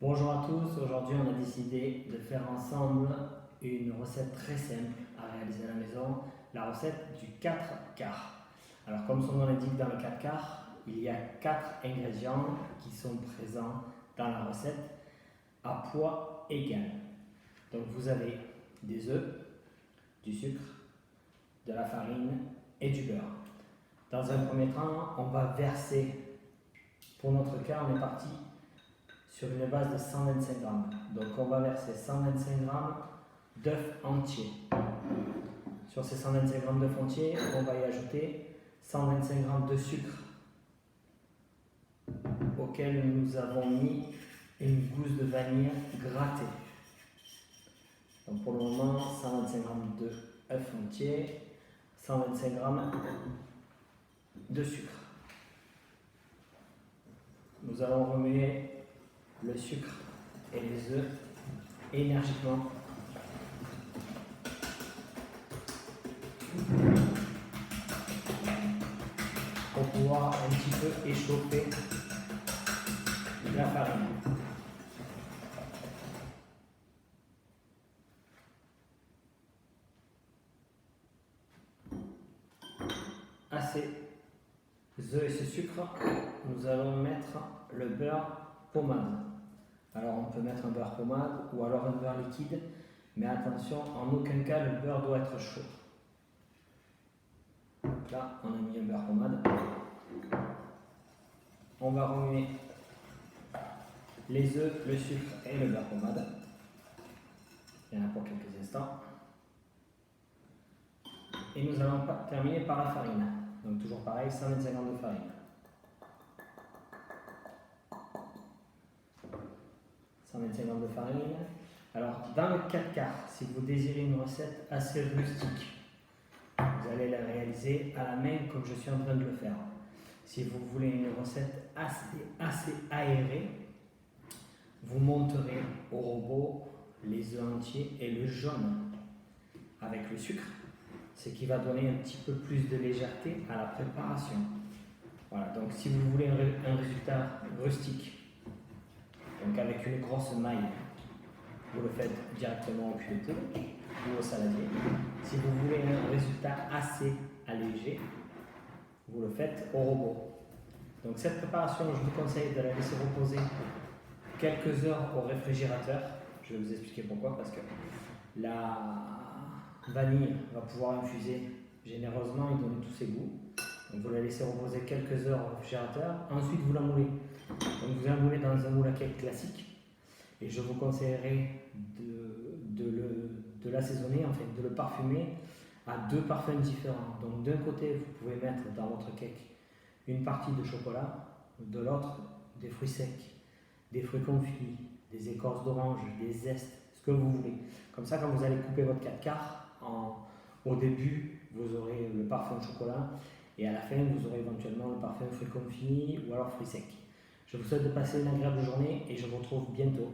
Bonjour à tous, aujourd'hui on a décidé de faire ensemble une recette très simple à réaliser à la maison, la recette du 4 quarts. Alors comme son nom l'indique, dans le 4 quarts, il y a 4 ingrédients qui sont présents dans la recette à poids égal. Donc vous avez des œufs, du sucre, de la farine et du beurre. Dans un premier temps, on va verser, pour notre cas on est parti sur une base de 125 grammes. Donc on va verser 125 grammes d'œufs entiers. Sur ces 125 grammes d'œufs entiers, on va y ajouter 125 grammes de sucre auquel nous avons mis une gousse de vanille grattée. Donc pour le moment, 125 grammes d'œufs entiers, 125 grammes de sucre. Nous allons remuer le sucre et les œufs énergiquement pour pouvoir un petit peu échauffer la farine. À ces œufs et ce sucre, nous allons mettre le beurre pommade. Alors on peut mettre un beurre pommade ou alors un beurre liquide, mais attention, en aucun cas le beurre doit être chaud. Donc là, on a mis un beurre pommade. On va remuer les œufs, le sucre et le beurre pommade. Il y en a pour quelques instants. Et nous allons terminer par la farine. Donc toujours pareil, 125 g de farine. 125 g de farine. Alors dans le 4 quarts, si vous désirez une recette assez rustique, vous allez la réaliser à la main comme je suis en train de le faire. Si vous voulez une recette assez aérée, vous monterez au robot les œufs entiers et le jaune avec le sucre, ce qui va donner un petit peu plus de légèreté à la préparation. Voilà, donc si vous voulez un résultat rustique, donc avec une grosse maille, vous le faites directement au cul de poule ou au saladier. Si vous voulez un résultat assez allégé, vous le faites au robot. Donc cette préparation, je vous conseille de la laisser reposer quelques heures au réfrigérateur. Je vais vous expliquer pourquoi, parce que la vanille va pouvoir infuser généreusement et donner tous ses goûts. Donc vous la laissez reposer quelques heures au réfrigérateur. Ensuite vous la moulez. Donc vous la moulez dans un moule à cake classique. Et je vous conseillerais de l'assaisonner, en fait, de le parfumer à 2 parfums différents. Donc d'un côté, vous pouvez mettre dans votre cake une partie de chocolat, de l'autre des fruits secs, des fruits confits, des écorces d'orange, des zestes, ce que vous voulez. Comme ça, quand vous allez couper votre 4 quarts, au début, vous aurez le parfum chocolat et à la fin, vous aurez éventuellement le parfum fruits confits ou alors fruits secs. Je vous souhaite de passer une agréable journée et je vous retrouve bientôt.